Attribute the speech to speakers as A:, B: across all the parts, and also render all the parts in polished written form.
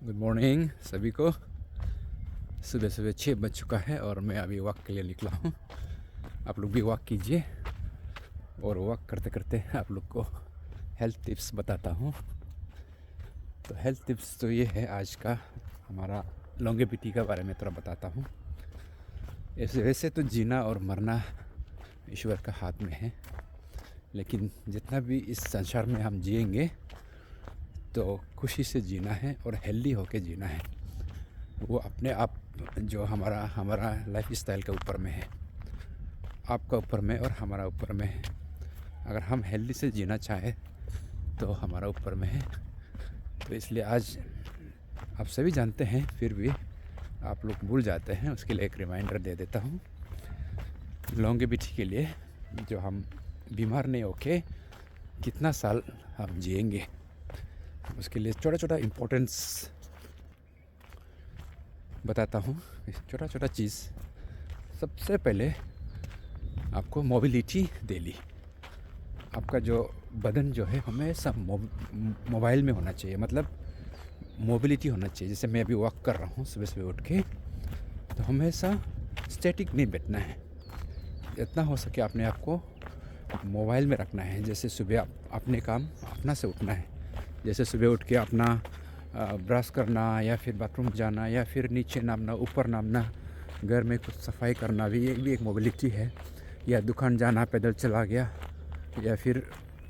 A: Good morning सभी को। सुबह सुबह 6 बज चुका है और मैं अभी वॉक के लिए निकला हूँ। आप लोग भी वॉक कीजिए और वॉक करते करते आप लोग को हेल्थ टिप्स बताता हूँ। तो हेल्थ टिप्स तो ये है आज का हमारा लॉन्गेविटी के बारे में थोड़ा बताता हूँ। वैसे तो जीना और मरना ईश्वर का हाथ में है, लेकिन जितना भी इस संसार में हम जिएंगे तो खुशी से जीना है और हेल्दी होके जीना है। वो अपने आप जो हमारा लाइफ स्टाइल के ऊपर में है, आपका ऊपर में और हमारा ऊपर में है। अगर हम हेल्दी से जीना चाहें तो हमारा ऊपर में है। तो इसलिए आज आप सभी जानते हैं, फिर भी आप लोग भूल जाते हैं, उसके लिए एक रिमाइंडर दे देता हूँ। लॉन्गेविटी के लिए जो हम बीमार नहीं होके कितना साल हम जिएंगे, उसके लिए छोटा छोटा इम्पोर्टेंस बताता हूँ। छोटा छोटा चीज़। सबसे पहले आपको मोबिलिटी डेली, आपका जो बदन जो है हमेशा मोबाइल में होना चाहिए, मतलब मोबिलिटी होना चाहिए। जैसे मैं अभी वॉक कर रहा हूँ सुबह सुबह उठ के, तो हमेशा स्टैटिक नहीं बैठना है। जितना हो सके अपने आप को मोबाइल में रखना है। जैसे सुबह अपने काम अपना से उठना है। जैसे सुबह उठ के अपना ब्रश करना या फिर बाथरूम जाना या फिर नीचे नामना ऊपर नामना, घर में कुछ सफाई करना भी, ये भी एक मोबिलिटी है। या दुकान जाना, पैदल चला गया, या फिर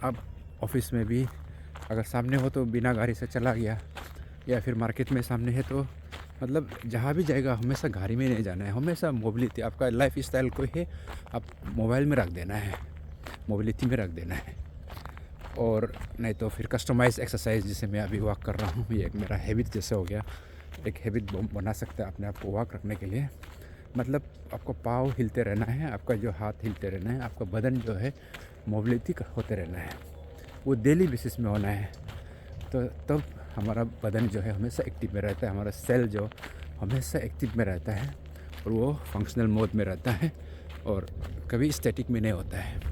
A: अब ऑफिस में भी अगर सामने हो तो बिना गाड़ी से चला गया, या फिर मार्केट में सामने है तो मतलब जहाँ भी जाएगा हमेशा गाड़ी में नहीं जाना है। हमेशा मोबिलिटी आपका लाइफ स्टाइल को है आप मोबाइल में रख देना है, मोबिलिटी में रख देना है। और नहीं तो फिर कस्टमाइज एक्सरसाइज, जैसे मैं अभी वॉक कर रहा हूँ, ये एक मेरा हैबिट जैसे हो गया। एक हैबिट बना सकते हैं अपने आप को वॉक रखने के लिए। मतलब आपको पाँव हिलते रहना है, आपका जो हाथ हिलते रहना है, आपका बदन जो है मोबिलिटी होते रहना है। वो डेली बेसिस में होना है। तो तब हमारा बदन जो है हमेशा एक्टिव में रहता है, हमारा सेल जो हमेशा एक्टिव में रहता है और वो फंक्शनल मोड में रहता है और कभी स्टैटिक में नहीं होता है।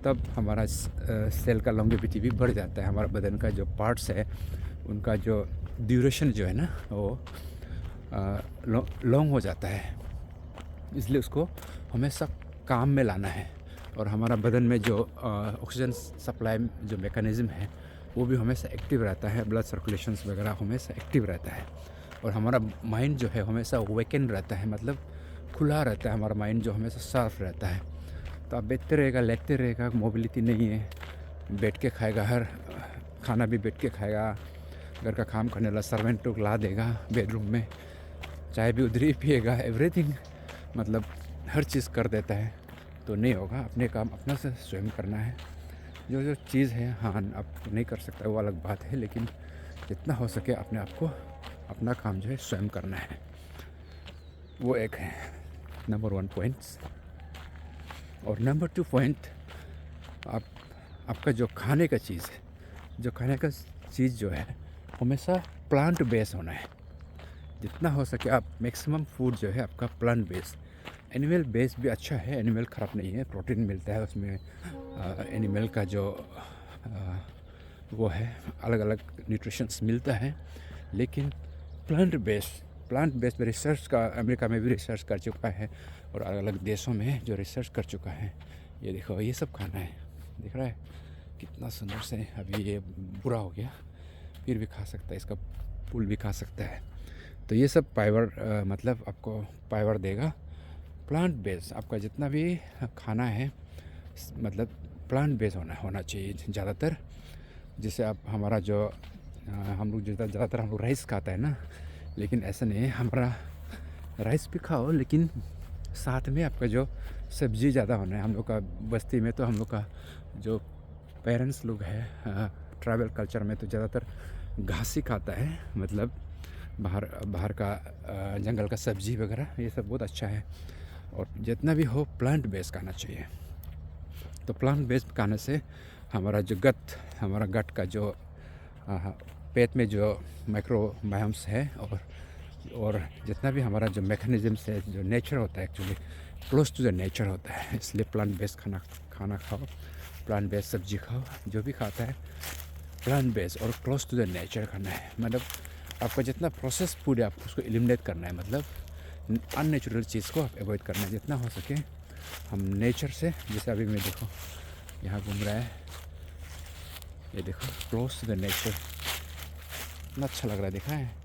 A: तब हमारा सेल का लॉन्गेविटी भी बढ़ जाता है। हमारा बदन का जो पार्ट्स है उनका जो ड्यूरेशन जो है ना वो लॉन्ग हो जाता है। इसलिए उसको हमेशा काम में लाना है। और हमारा बदन में जो ऑक्सीजन सप्लाई जो मैकेनिज़्म है वो भी हमेशा एक्टिव रहता है। ब्लड सर्कुलेशंस वगैरह हमेशा एक्टिव रहता है। और हमारा माइंड जो है हमेशा वेकन रहता है, मतलब खुला रहता है। हमारा माइंड जो हमेशा शार्प रहता है। तो आप बैठते रहेगा, लेटते रहेगा, मोबिलिटी नहीं है, बैठ के खाएगा, हर खाना भी बैठ के खाएगा, घर का काम करने वाला सर्वेंट लोग ला देगा बेडरूम में, चाय भी उधर ही पिएगा, एवरीथिंग मतलब हर चीज़ कर देता है, तो नहीं होगा। अपने काम अपना से स्वयं करना है। जो जो चीज़ है हाँ आप नहीं कर सकता वो अलग बात है, लेकिन जितना हो सके अपने आप को अपना काम जो है स्वयं करना है। वो एक है नंबर 1 पॉइंट्स। और नंबर 2 पॉइंट, आपका जो खाने का चीज़ है, जो खाने का चीज़ जो है हमेशा प्लांट बेस होना है। जितना हो सके आप मैक्सिमम फूड जो है आपका प्लांट बेस। एनिमल बेस भी अच्छा है, एनिमल ख़राब नहीं है, प्रोटीन मिलता है उसमें। एनिमल का जो वो है अलग अलग न्यूट्रिशंस मिलता है, लेकिन प्लांट बेस में रिसर्च का अमेरिका में भी रिसर्च कर चुका है और अलग अलग देशों में जो रिसर्च कर चुका है। ये देखो, ये सब खाना है, दिख रहा है कितना सुंदर से। अभी ये बुरा हो गया, फिर भी खा सकता है, इसका फूल भी खा सकता है। तो ये सब फाइबर मतलब आपको फाइबर देगा। प्लांट बेस आपका जितना भी खाना है मतलब प्लांट बेस होना चाहिए ज़्यादातर। जैसे आप हमारा जो हम लोग ज़्यादातर हम लोग राइस खाता है ना, लेकिन ऐसा नहीं है। हमारा राइस भी खाओ, लेकिन साथ में आपका जो सब्ज़ी ज़्यादा होना है। हम लोग का बस्ती में तो हम लोग का जो पेरेंट्स लोग हैं ट्राइबल कल्चर में तो ज़्यादातर घास ही खाता है, मतलब बाहर का जंगल का सब्ज़ी वगैरह ये सब बहुत अच्छा है। और जितना भी हो प्लांट बेस खाना चाहिए। तो प्लांट बेस्ड खाने से हमारा गट का जो पेट में जो माइक्रोबायोम्स है और जितना भी हमारा जो मैकेनिज़म्स है, जो नेचर होता है actually close to the nature होता है। इसलिए प्लांट बेस्ड खाना खाओ, प्लांट बेस्ड सब्जी खाओ। जो भी खाता है प्लांट बेस्ड और क्लोज टू द नेचर खाना है। मतलब आपका जितना प्रोसेस फूड है आपको उसको एलिमिनेट करना है, मतलब अननेचुरल चीज़ को आप अवॉइड करना है जितना हो सके। हम नेचर से, जैसे अभी मैं देखो यहाँ घूम रहा है, ये देखो क्लोज टू द नेचर, इतना अच्छा लग रहा है, देखा है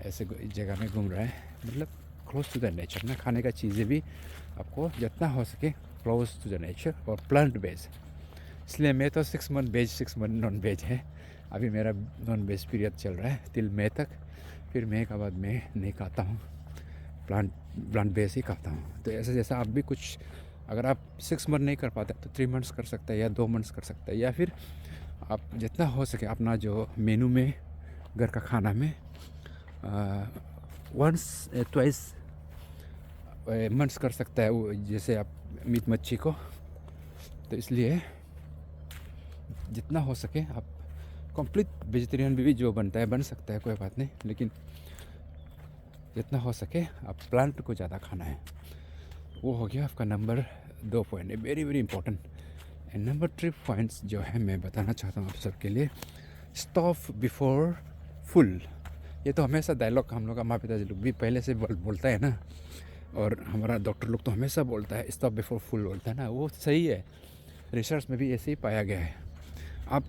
A: ऐसे जगह में घूम रहा है, मतलब क्लोज टू द नेचर ना। खाने का चीज़ें भी आपको जितना हो सके क्लोज टू द नेचर और प्लांट बेस्ड। इसलिए मैं तो 6 month veg 6 month non veg है। अभी मेरा नॉन वेज पीरियड चल रहा है टिल मई तक, फिर मई के बाद मैं नहीं खाता हूँ, प्लांट बेस ही खाता हूँ। तो ऐसे जैसा आप भी कुछ, अगर आप 6 मंथ नहीं कर पाते तो 3 मंथ्स कर सकते हैं या 2 मंथ्स कर सकते हैं, या फिर आप जितना हो सके अपना जो मेनू में घर का खाना में वंस ट्वाइस मंथ्स कर सकता है वो, जैसे आप मीट मच्छी को। तो इसलिए जितना हो सके आप कंप्लीट वेजिटेरियन भी जो बनता है बन सकता है, कोई बात नहीं, लेकिन जितना हो सके आप प्लांट को ज़्यादा खाना है। वो हो गया आपका नंबर 2 पॉइंट है, very very important. And number 3 points जो है मैं बताना चाहता हूँ आप सबके लिए, स्टॉप बिफोर फुल। ये तो हमेशा डायलॉग हम लोग का माँ पिताजी लोग भी पहले से बोलता है ना, और हमारा डॉक्टर लोग तो हमेशा बोलता है स्टॉप बिफोर फुल बोलता है ना, वो सही है। रिसर्च में भी ऐसे ही पाया गया है। आप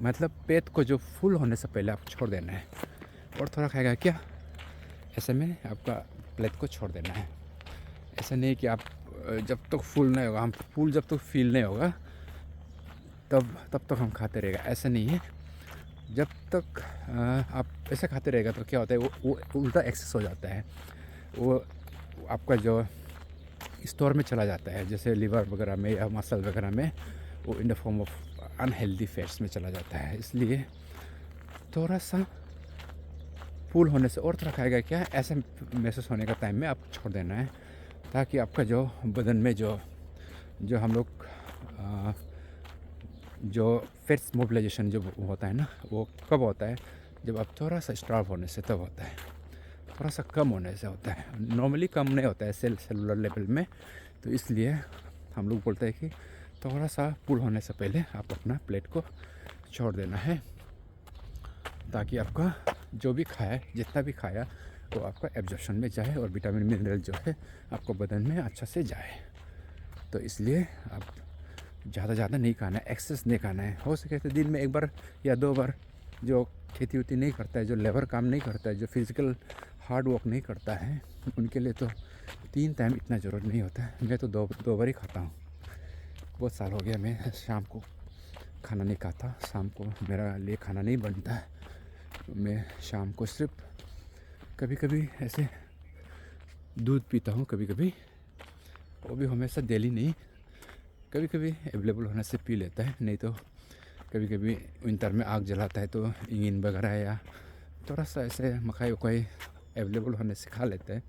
A: मतलब पेट को जो फुल होने से पहले आप छोड़ देना है, और थोड़ा खाएगा क्या, ऐसे में आपका प्लेट को छोड़ देना है। ऐसा नहीं कि आप जब तक फुल नहीं होगा, हम फुल जब तक फील नहीं होगा तब तक हम खाते रहेगा, ऐसा नहीं है। जब तक आप ऐसे खाते रहेगा तो क्या होता है, वो उल्टा एक्सेस हो जाता है, वो आपका जो स्टोर में चला जाता है, जैसे लिवर वगैरह में या मसल वगैरह में, वो in the form of unhealthy fats में चला जाता है। इसलिए थोड़ा सा फुल होने से और थोड़ा खाएगा क्या, ऐसे महसूस होने का टाइम में आप छोड़ देना है, ताकि आपका जो बदन में जो हम लोग जो फैट्स मोबिलाइजेशन जो होता है ना, वो कब होता है, जब आप थोड़ा सा स्टार्व होने से तब होता है, थोड़ा सा कम होने से होता है। नॉर्मली कम नहीं होता है सेलुलर लेवल में। तो इसलिए हम लोग बोलते हैं कि थोड़ा सा फुल होने से पहले आप अपना प्लेट को छोड़ देना है, ताकि आपका जो भी खाया, जितना भी खाया, वो आपका एब्जॉर्प्शन में जाए और विटामिन मिनरल जो है आपको बदन में अच्छा से जाए। तो इसलिए आप ज़्यादा नहीं खाना है, एक्सेस नहीं खाना है। हो सके तो दिन में 1 बार या 2 बार, जो खेती उती नहीं करता है, जो लेबर काम नहीं करता है, जो फिज़िकल हार्ड वर्क नहीं करता है, उनके लिए तो 3 टाइम इतना ज़रूरत नहीं होता है। मैं तो दो बार ही खाता हूँ। बहुत साल हो गया मैं शाम को खाना नहीं खाता, शाम को मेरा लिए खाना नहीं बनता है। मैं शाम को सिर्फ कभी कभी ऐसे दूध पीता हूँ, कभी कभी, वो भी हमेशा डेली नहीं, कभी कभी अवेलेबल होने से पी लेता है। नहीं तो कभी कभी विंटर में आग जलाता है तो इंगिन वगैरह या थोड़ा सा ऐसे मकाई वकाई अवेलेबल होने से खा लेता है,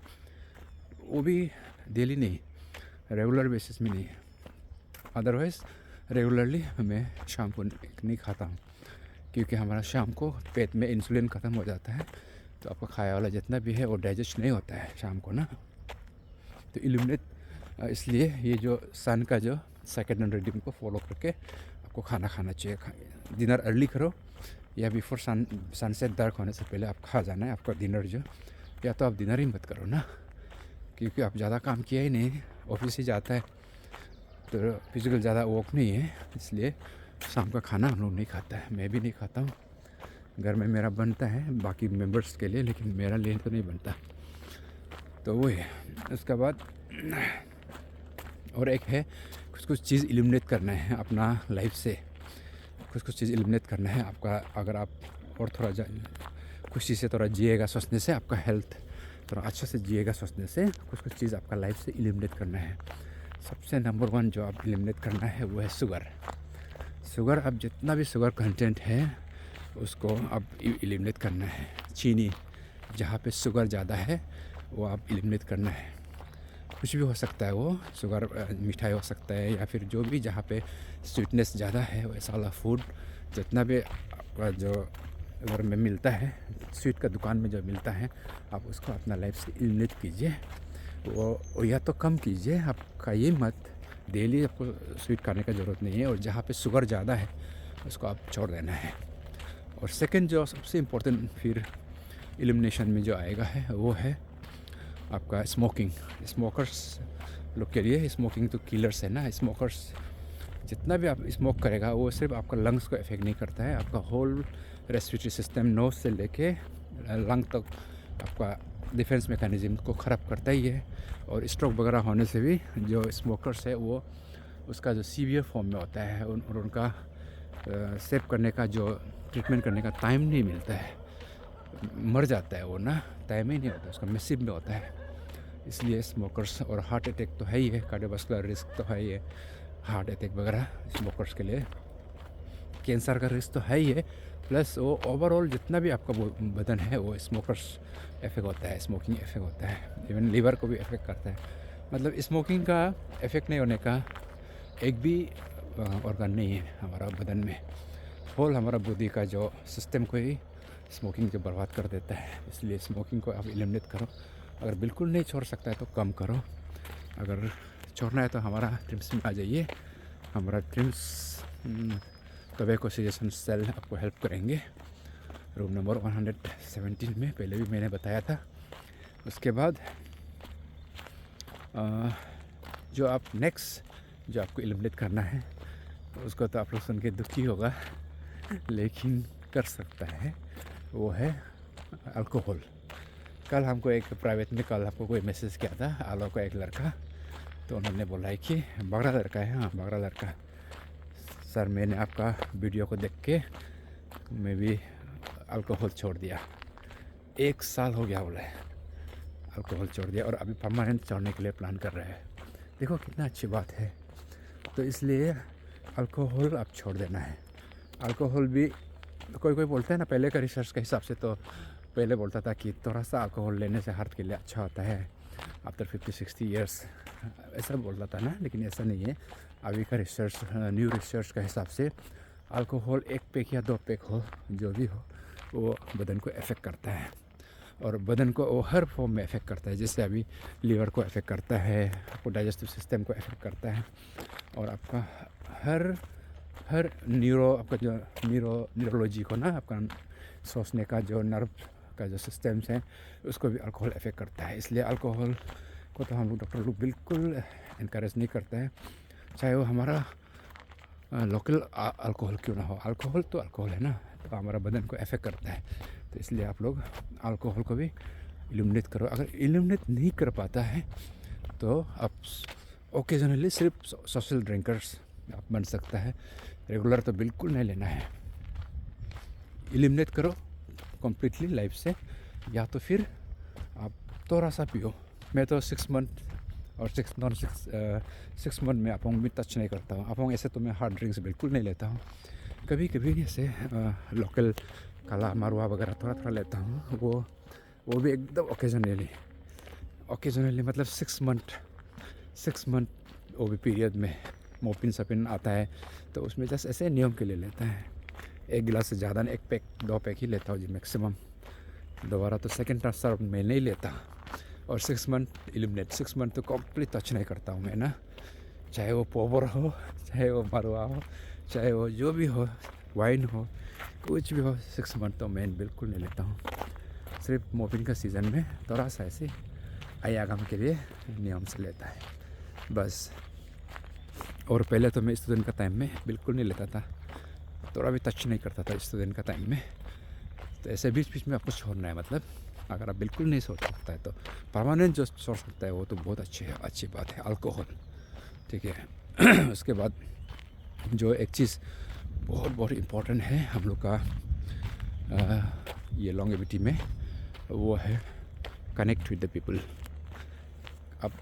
A: वो भी डेली नहीं, रेगुलर बेसिस में नहीं। अदरवाइज़ रेगुलरली मैं शाम को नहीं खाता हूँ, क्योंकि हमारा शाम को पेट में इंसुलिन ख़त्म हो जाता है, तो आपका खाया वाला जितना भी है वो डाइजेस्ट नहीं होता है शाम को ना। तो इल्यूमिनेट, इसलिए ये जो सन का जो सर्केडियन रिदम को फॉलो करके आपको खाना खाना चाहिए। डिनर अर्ली करो, या बिफोर सनसेट डार्क होने से पहले आप खा जाना है आपका डिनर जो, या तो आप डिनर ही मत करो ना, क्योंकि आप ज़्यादा काम किया ही नहीं, ऑफिस ही जाता है, तो फिजिकल ज़्यादा वर्क नहीं है, इसलिए शाम का खाना हम लोग नहीं खाता है। मैं भी नहीं खाता हूँ, घर में मेरा बनता है बाकी मेंबर्स के लिए, लेकिन मेरा लिए तो नहीं बनता। तो वो है। उसके बाद और एक है, कुछ चीज़ एलिमिनेट करना है अपना लाइफ से, कुछ चीज़ एलिमिनेट करना है आपका। अगर आप और थोड़ा खुशी से थोड़ा जिएगा सोचने से, आपका हेल्थ थोड़ा अच्छा से जिएगा सोचने से, कुछ चीज़ आपका लाइफ से एलिमिनेट करना है। सबसे नंबर 1 जो आप एलिमिनेट करना है वो है शुगर। आप जितना भी शुगर कंटेंट है उसको आप एलिमिनेट करना है। चीनी, जहाँ पे शुगर ज़्यादा है वो आप एलिमिनेट करना है। कुछ भी हो सकता है वो, शुगर मिठाई हो सकता है, या फिर जो भी जहाँ पे स्वीटनेस ज़्यादा है वैसा वाला फूड, जितना भी आपका जो घर में मिलता है, स्वीट का दुकान में जो मिलता है, आप उसको अपना लाइफ से एलिमिनेट कीजिए। वो या तो कम कीजिए, आप खाइए मत, डेली आपको स्वीट खाने का ज़रूरत नहीं है। और जहाँ पे शुगर ज़्यादा है उसको आप छोड़ देना है। और सेकंड जो सबसे इम्पोर्टेंट फिर एलिमिनेशन में जो आएगा है वो है आपका स्मोकिंग। स्मोकर्स लोग के लिए स्मोकिंग तो किलर्स है ना। स्मोकर्स जितना भी आप स्मोक करेगा वो सिर्फ आपका लंग्स को इफेक्ट नहीं करता है, आपका होल रेस्पिरेटरी सिस्टम नोज से लेके लंग तक आपका डिफेंस मैकेनिज्म को ख़राब करता ही है। और स्ट्रोक वगैरह होने से भी जो स्मोकर्स है वो उसका जो सीवियर फॉर्म में होता है और उनका सेव करने का जो ट्रीटमेंट करने का टाइम नहीं मिलता है, मर जाता है वो ना, टाइम ही नहीं होता, उसका मिसिव में होता है। इसलिए स्मोकर्स और हार्ट अटैक तो है ही है, कार्डियोवास्कुलर रिस्क तो है ही है, हार्ट अटैक वगैरह स्मोकर्स के लिए, कैंसर का रिस्क तो है ही है। प्लस वो ओवरऑल जितना भी आपका बदन है वो स्मोकर्स इफेक्ट होता है, स्मोकिंग इफेक्ट होता है, इवन लिवर को भी इफेक्ट करता है। मतलब स्मोकिंग का इफेक्ट नहीं होने का एक भी ऑर्गन नहीं है हमारा बदन में। होल हमारा बॉडी का जो सिस्टम को ही स्मोकिंग जो बर्बाद कर देता है। इसलिए स्मोकिंग को आप एलिमिनेट करो। अगर बिल्कुल नहीं छोड़ सकता है तो कम करो, अगर छोड़ना है तो हमारा ट्रिम्स में आ जाइए। हमारा ट्रिम्स टोबैको सजेशन सेल आपको हेल्प करेंगे। रूम नंबर 117 में पहले भी मैंने बताया था। उसके बाद जो आप नेक्स्ट जो आपको एलिमिनेट करना है उसको तो आप लोग सुन के दुखी होगा, लेकिन कर सकता है, वो है अल्कोहल। कल हमको एक प्राइवेट में कल आपको कोई मैसेज किया था आलो का एक लड़का, तो उन्होंने बोला है कि बगड़ा लड़का है। हाँ बगड़ा लड़का सर, मैंने आपका वीडियो को देख के मैं भी अल्कोहल छोड़ दिया, 1 साल हो गया बोला है अल्कोहल छोड़ दिया, और अभी परमानेंट छोड़ने के लिए प्लान कर रहे हैं। देखो कितना अच्छी बात है। तो इसलिए अल्कोहल आप छोड़ देना है। अल्कोहल भी कोई कोई बोलता है ना, पहले का रिसर्च के हिसाब से तो पहले बोलता था कि थोड़ा सा अल्कोहल लेने से हार्ट के लिए अच्छा होता है आफ्टर 50-60 ईयर्स, ऐसा बोलता था ना, लेकिन ऐसा नहीं है। अभी का रिसर्च, न्यू रिसर्च के हिसाब से अल्कोहल 1 पैक या 2 पैक हो, जो भी हो, वो बदन को इफ़ेक्ट करता है, और बदन को वो हर फॉर्म में इफ़ेक्ट करता है। जैसे अभी लीवर को इफ़ेक्ट करता है, आपको डाइजेस्टिव सिस्टम को इफ़ेक्ट करता है, और आपका हर आपका जो न्यूरोलॉजी को ना, आपका सोचने का जो नर्व का जो सिस्टम्स हैं उसको भी अल्कोहल इफ़ेक्ट करता है। इसलिए अल्कोहल को तो हम लोग डॉक्टर लोग बिल्कुल इनकरेज नहीं करते हैं, चाहे वो हमारा लोकल अल्कोहल क्यों ना हो। अल्कोहल तो अल्कोहल है ना, तो हमारा बदन को इफ़ेक्ट करता है। तो इसलिए आप लोग अल्कोहल को भी एलिमिनेट करो। अगर एलिमिनेट नहीं कर पाता है तो आप ओकेजनली सिर्फ सोशल ड्रिंकर्स आप बन सकता है, रेगुलर तो बिल्कुल नहीं लेना है। एलिमिनेट करो कम्प्लीटली लाइफ से, या तो फिर आप थोड़ा सा पियो। मैं तो 6 मंथ और 6 मंथ में अपोंग भी टच नहीं करता हूँ। अपोंग ऐसे तो मैं हार्ड ड्रिंक्स बिल्कुल नहीं लेता हूँ, कभी कभी ऐसे लोकल काला मारवा वगैरह थोड़ा थोड़ा लेता हूँ, वो भी एकदम ओकेजनली मतलब 6 मंथ वो भी पीरियड में मोपिन सपिन आता है, तो उसमें जस्ट ऐसे नियम के लिए लेता है। 1 गिलास से ज़्यादा नहीं, 1 पैक 2 पैक ही लेता हूँ जी मैक्सिमम। दोबारा तो सेकेंड सर्व मैं नहीं लेता। और 6 मंथ एलिमिनेट, 6 मंथ तो कम्प्लीट टच नहीं करता हूँ मैं ना, चाहे वो पोवर हो, चाहे वो मरवा हो, चाहे वो जो भी हो, वाइन हो, कुछ भी हो, 6 मंथ तो मैं बिल्कुल नहीं लेता हूँ। सिर्फ मोपिन का सीज़न में थोड़ा सा ऐसे आयागम के लिए नियम से लेता है बस। और पहले तो मैं स्टूडेंट का टाइम में बिल्कुल नहीं लेता था, थोड़ा भी टच नहीं करता था स्टूडेंट का टाइम में। तो ऐसे बीच बीच में आपको छोड़ना है। मतलब अगर आप बिल्कुल नहीं छोड़ सकता है तो परमानेंट जो छोड़ सकता है वो तो बहुत अच्छी बात है, अल्कोहल, ठीक है। उसके बाद जो एक चीज़ बहुत इम्पोर्टेंट है हम लोग का ये लॉन्गेविटी में, वो है कनेक्ट विद द पीपल। अब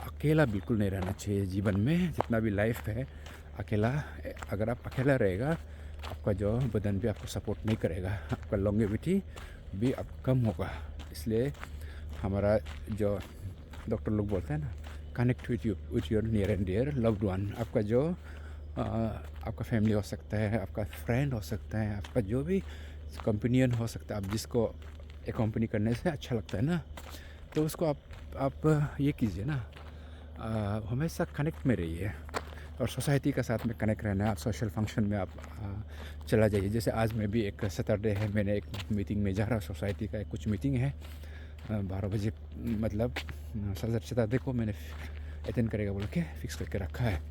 A: अकेला बिल्कुल नहीं रहना चाहिए जीवन में, जितना भी लाइफ है अकेला। अगर आप अकेला रहेगा आपका जो बदन भी आपको सपोर्ट नहीं करेगा, आपका लॉन्गेविटी भी अब कम होगा। इसलिए हमारा जो डॉक्टर लोग बोलते हैं ना, connect with your near and dear loved one. आपका जो आपका फैमिली हो सकता है, आपका फ्रेंड हो सकता है, आपका जो भी कंपेनियन हो सकता है, आप जिसको एक्कम्पनी करने से अच्छा लगता है ना, तो उसको आप ये कीजिए ना, हमेशा कनेक्ट में रहिए। और सोसाइटी का साथ में कनेक्ट रहना है। आप सोशल फंक्शन में आप चला जाइए। जैसे आज मैं भी एक सैटरडे है, मैंने एक मीटिंग में जा रहा हूँ, सोसाइटी का एक कुछ मीटिंग है 12 बजे, मतलब सैटरडे को मैंने अटेंड करेगा बोल के फिक्स करके रखा है।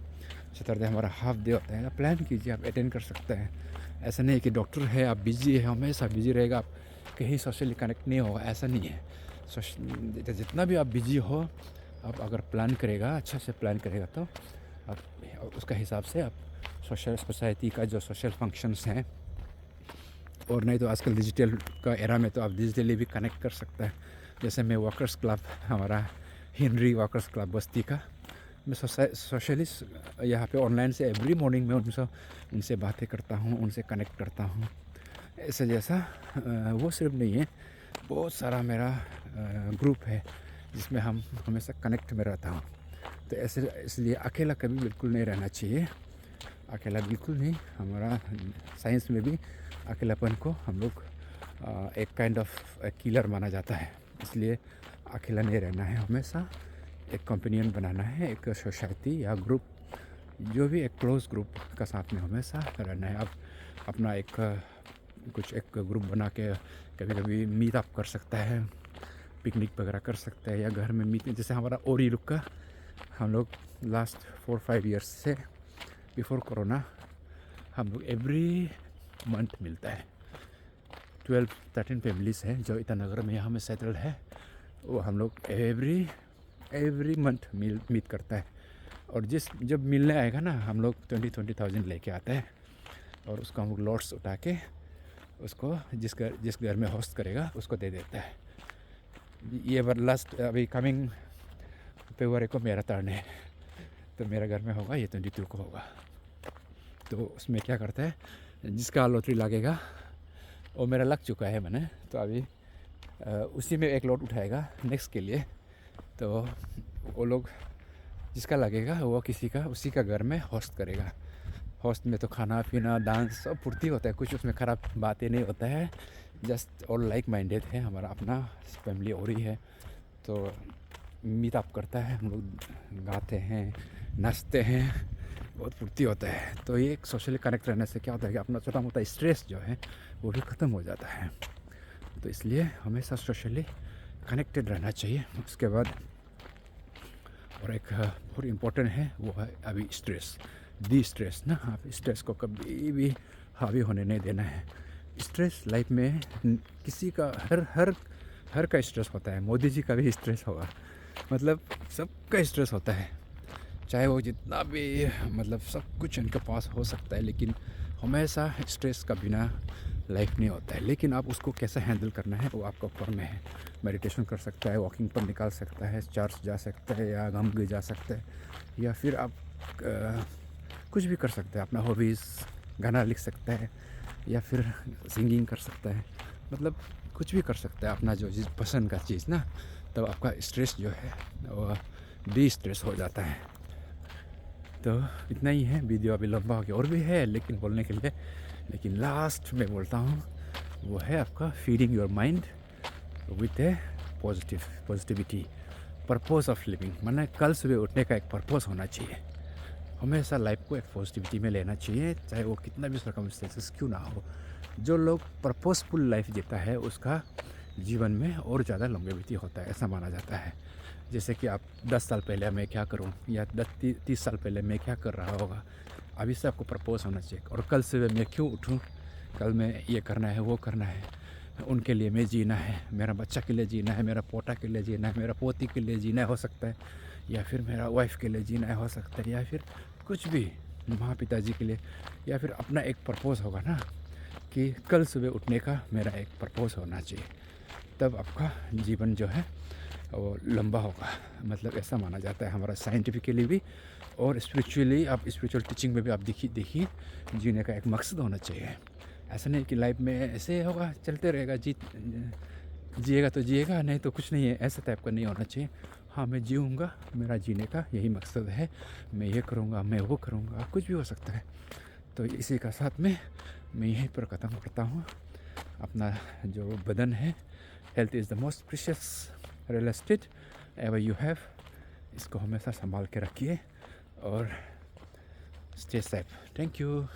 A: सैटरडे हमारा हाफ डे होता है, आप प्लान कीजिए, आप अटेंड कर सकते हैं। ऐसा नहीं कि डॉक्टर है आप बिजी है, हमेशा बिजी रहेगा, आप कहीं सोशली कनेक्ट नहीं होगा, ऐसा नहीं है। जितना भी आप बिजी हो, आप अगर प्लान करेगा, अच्छा से प्लान करेगा तो आप उसका हिसाब से आप सोसाइटी का जो सोशल फंक्शंस हैं, और नहीं तो आजकल डिजिटल का एरा में तो आप डिजिटली भी कनेक्ट कर सकते हैं। जैसे मैं वर्कर्स क्लब, हमारा हेनरी वर्कर्स क्लब बस्ती का, मैं सोशली यहाँ पे ऑनलाइन से एवरी मॉर्निंग में उनसे बातें करता हूँ, उनसे कनेक्ट करता हूँ। ऐसे जैसा वो सिर्फ नहीं है, बहुत सारा मेरा ग्रुप है जिसमें हम हमेशा कनेक्ट में रहता हूँ। तो ऐसे इसलिए अकेला कभी बिल्कुल नहीं रहना चाहिए, अकेला बिल्कुल नहीं। हमारा साइंस में भी अकेलापन को हम लोग एक काइंड ऑफ किलर माना जाता है। इसलिए अकेला नहीं रहना है, हमेशा एक कंपेनियन बनाना है, एक सोसाइटी या ग्रुप, जो भी एक क्लोज ग्रुप का साथ में हमेशा रहना है। आप अपना एक ग्रुप बना के कभी कभी मीट अप कर सकता है, पिकनिक वगैरह कर सकता है, या घर में मीट, जैसे हमारा ओरी लुक का हम लोग लास्ट 4-5 ईयर्स से बिफोर कोरोना हम लोग एवरी मंथ मिलता है। 12-13 फैमिलीज़ हैं जो ईटानगर में यहाँ में सेटल्ड है, वो हम लोग एवरी मंथ मीट करता है। और जब मिलने आएगा ना, हम लोग 20,000 लेके आते हैं, और उसको हम लोग लॉट्स उठा के उसको जिस घर में होस्ट करेगा उसको दे देता है। ये लास्ट अभी कमिंग फरवरी को मेरा टर्न है, तो मेरा घर में होगा, ये 22 को होगा। तो उसमें क्या करता है, जिसका लॉटरी लगेगा, वो मेरा लग चुका है मैंने, तो अभी उसी में एक लॉट उठाएगा नेक्स्ट के लिए। तो वो लोग जिसका लगेगा वो उसी का घर में होस्ट करेगा। होस्ट में तो खाना पीना डांस सब पूर्ति होता है, कुछ उसमें ख़राब बातें नहीं होता है, जस्ट और लाइक माइंडेड है, हमारा अपना फैमिली और ही है। तो मीट अप करता है, हम लोग गाते हैं, नाचते हैं, बहुत फुर्ती होता है। तो ये एक सोशली कनेक्ट रहने से क्या होता है कि अपना छोटा मोटा स्ट्रेस जो है वो भी ख़त्म हो जाता है। तो इसलिए हमेशा सोशली कनेक्टेड रहना चाहिए। उसके बाद और एक बहुत इम्पोर्टेंट है, वो है अभी स्ट्रेस ना, आप स्ट्रेस को कभी भी हावी होने नहीं देना है। स्ट्रेस लाइफ में किसी का हर का स्ट्रेस होता है, मोदी जी का भी स्ट्रेस होगा, मतलब सबका स्ट्रेस होता है, चाहे वो जितना भी मतलब सब कुछ उनके पास हो सकता है, लेकिन हमेशा स्ट्रेस का बिना लाइफ नहीं होता है। लेकिन आप उसको कैसे हैंडल करना है वो आपका ऊपर में है। मेडिटेशन कर सकता है, वॉकिंग पर निकाल सकता है, चर्च जा सकता है, या गंगे जा सकता है, या फिर आप कुछ भी कर सकते हैं। अपना हॉबीज़, गाना लिख सकता है, या फिर सिंगिंग कर सकता है, मतलब कुछ भी कर सकता है अपना जो चीज़ पसंद का चीज़ ना, तब आपका स्ट्रेस जो है वो डी स्ट्रेस हो जाता है। तो इतना ही है, वीडियो अभी लंबा हो गया, और भी है लेकिन बोलने के लिए, लेकिन लास्ट में बोलता हूँ वो है आपका feeding your mind with A positivity, purpose of living. माने कल सुबह उठने का एक पर्पस होना चाहिए, हमेशा लाइफ को एक पॉजिटिविटी में लेना चाहिए, चाहे वो कितना भी सर्कमस्टेंसेस क्यों ना हो। जो लोग पर्पसफुल लाइफ जीता है उसका जीवन में और ज़्यादा लॉन्गेविटी होता है, ऐसा माना जाता है। जैसे कि आप 10 साल पहले मैं क्या करूं, या 30 साल पहले मैं क्या कर रहा होगा, अभी से आपको प्रपोज होना चाहिए। और कल सुबह मैं क्यों उठूं, कल मैं ये करना है, वो करना है, उनके लिए मैं जीना है, मेरा बच्चा के लिए जीना है, मेरा पोता के लिए जीना है, मेरा पोती के लिए जीना हो सकता है, या फिर मेरा वाइफ के लिए जीना हो सकता है, या फिर कुछ भी माँ पिताजी के लिए, या फिर अपना एक प्रपोज होगा ना कि कल सुबह उठने का मेरा एक प्रपोज होना चाहिए, तब आपका जीवन जो है वो लंबा होगा। मतलब ऐसा माना जाता है हमारा साइंटिफिकली भी, और स्पिरिचुअली, आप स्पिरिचुअल टीचिंग में भी आप देखिए जीने का एक मकसद होना चाहिए। ऐसा नहीं कि लाइफ में ऐसे होगा चलते रहेगा, जिएगा तो जिएगा, नहीं तो कुछ नहीं है, ऐसा टाइप का नहीं होना चाहिए। हाँ, मैं जीऊँगा, मेरा जीने का यही मकसद है, मैं ये करूँगा, मैं वो करूँगा, कुछ भी हो सकता है। तो इसी का साथ में मैं यहीं पर ख़त्म करता हूँ। अपना जो बदन है, health is the most precious real estate ever you have, इसको हमेशा संभाल के रखिए, और Stay safe. Thank you.